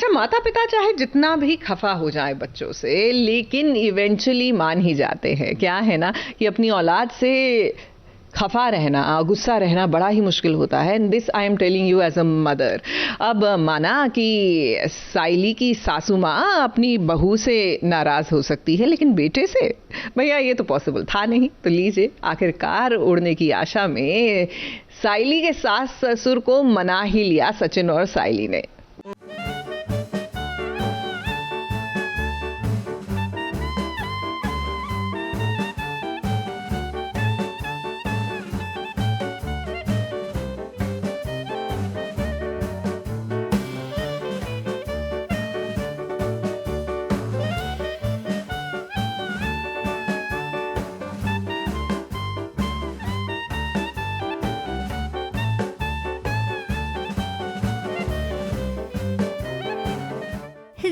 अच्छा, माता पिता चाहे जितना भी खफा हो जाए बच्चों से, लेकिन इवेंचुअली मान ही जाते हैं। क्या है ना कि अपनी औलाद से खफा रहना, गुस्सा रहना बड़ा ही मुश्किल होता है। This I am telling you as a mother. अब माना कि साइली की सासू माँ अपनी बहू से नाराज हो सकती है, लेकिन बेटे से भैया ये तो पॉसिबल था नहीं। तो लीजिए, आखिरकार उड़ने की आशा में साइली के सास ससुर को मना ही लिया सचिन और साइली ने।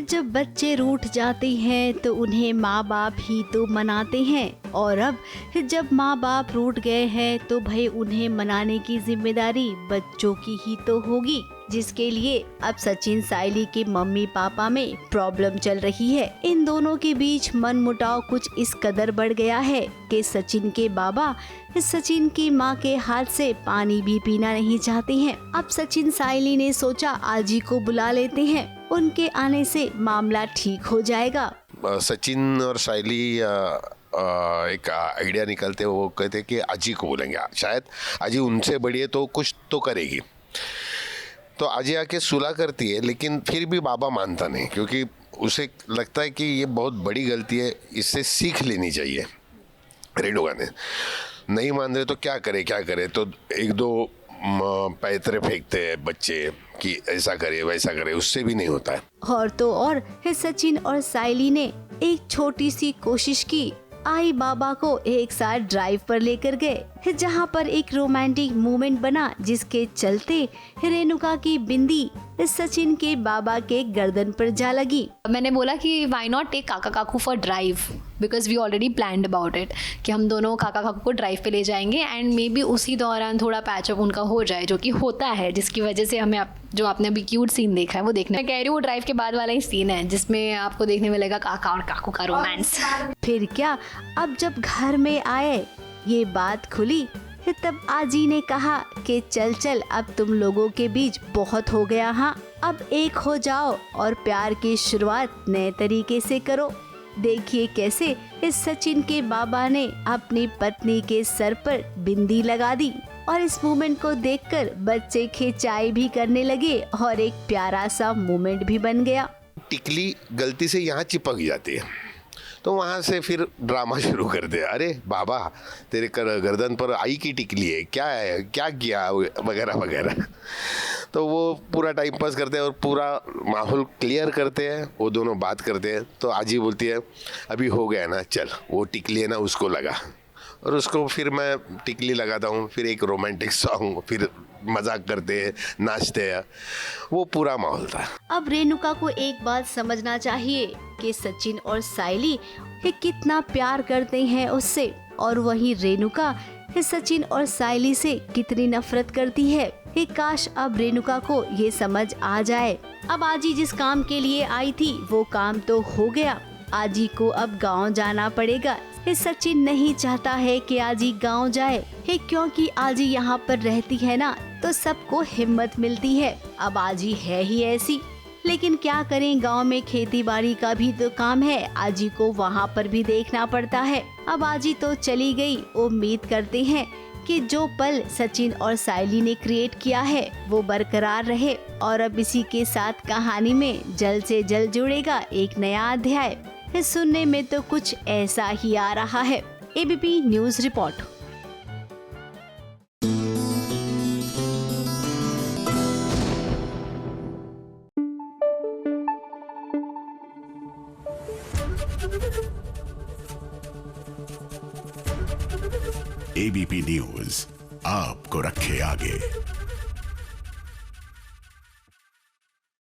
जब बच्चे रूठ जाते हैं तो उन्हें माँ बाप ही तो मनाते हैं, और अब जब माँ बाप रूठ गए हैं तो भाई उन्हें मनाने की जिम्मेदारी बच्चों की ही तो होगी, जिसके लिए अब सचिन साइली के मम्मी पापा में प्रॉब्लम चल रही है। इन दोनों के बीच मनमुटाव कुछ इस कदर बढ़ गया है कि सचिन के बाबा सचिन की माँ के हाथ से पानी भी पीना नहीं चाहते हैं। अब सचिन साइली ने सोचा आजी को बुला लेते हैं, उनके आने से मामला ठीक हो जाएगा। सचिन और साइली एक आइडिया निकलते, वो कहते कि आजी को बोलेंगे, शायद आजी उनसे बड़ी है तो कुछ तो करेगी। तो आजी आके सुलह करती है, लेकिन फिर भी बाबा मानता नहीं, क्योंकि उसे लगता है कि ये बहुत बड़ी गलती है, इससे सीख लेनी चाहिए। रेणुका ने नहीं मान रहे तो क्या करे, तो एक दो पैतरे फेंकते हैं बच्चे कि ऐसा करे वैसा करे, उससे भी नहीं होता है। और तो और सचिन और साइली ने एक छोटी सी कोशिश की। आई बाबा को एक साथ ड्राइव पर लेकर गए, जहाँ पर एक रोमांटिक मोमेंट बना, जिसके चलते रेणुका की बिंदी सचिन के बाबा के गर्दन पर जा लगी। मैंने बोला कि व्हाई नॉट टेक काका काकू for drive, because we already planned about it कि हम दोनों काका काकू को ड्राइव पे ले जाएंगे, एंड मे बी उसी दौरान थोड़ा पैचअप उनका हो जाए, जो कि होता है, जिसकी वजह से हमें जो आपने अभी क्यूट सीन देखा है वो देखना। मैं कह रही हूँ वो ड्राइव के बाद वाला ही सीन है जिसमें आपको देखने मिलेगा काका और काकू का रोमांस। फिर क्या, अब जब घर में आए ये बात खुली, तब आजी ने कहा कि चल अब तुम लोगों के बीच बहुत हो गया, हाँ अब एक हो जाओ और प्यार की शुरुआत नए तरीके से करो। देखिए कैसे इस सचिन के बाबा ने अपनी पत्नी के सर पर बिंदी लगा दी, और इस मोमेंट को देखकर बच्चे खिंचाई भी करने लगे और एक प्यारा सा मोमेंट भी बन गया। टिकली गलती से यहाँ चिपक जाती है, तो वहाँ से फिर ड्रामा शुरू कर दे, अरे बाबा तेरे गर्दन पर आई की टिकली है, क्या किया वगैरह वगैरह। तो वो पूरा टाइम पास करते हैं और पूरा माहौल क्लियर करते हैं, वो दोनों बात करते हैं। तो आजी बोलती है अभी हो गया ना, चल वो टिकली है ना उसको लगा, और उसको फिर मैं टिकली लगाता हूँ, फिर एक रोमांटिक सॉन्ग, फिर मजाक करते हैं, नाचते हैं, वो पूरा माहौल था। अब रेणुका को एक बात समझना चाहिए कि सचिन और साइली कितना प्यार करते हैं उससे, और वहीं रेणुका सचिन और साइली से कितनी नफरत करती है। काश अब रेणुका को ये समझ आ जाए। अब आजी जिस काम के लिए आई थी वो काम तो हो गया, आजी को अब गांव जाना पड़ेगा। सचिन नहीं चाहता है कि आजी गांव जाए, क्योंकि आजी यहाँ पर रहती है ना तो सबको हिम्मत मिलती है। अब आजी है ही ऐसी, लेकिन क्या करें, गांव में खेती बाड़ी का भी तो काम है, आजी को वहाँ पर भी देखना पड़ता है। अब आजी तो चली गई, उम्मीद करते हैं कि जो पल सचिन और साइली ने क्रिएट किया है वो बरकरार रहे, और अब इसी के साथ कहानी में जल्द से जल्द जुड़ेगा एक नया अध्याय। सुनने में तो कुछ ऐसा ही आ रहा है। ABP news report. ABP news आपको रखे आगे।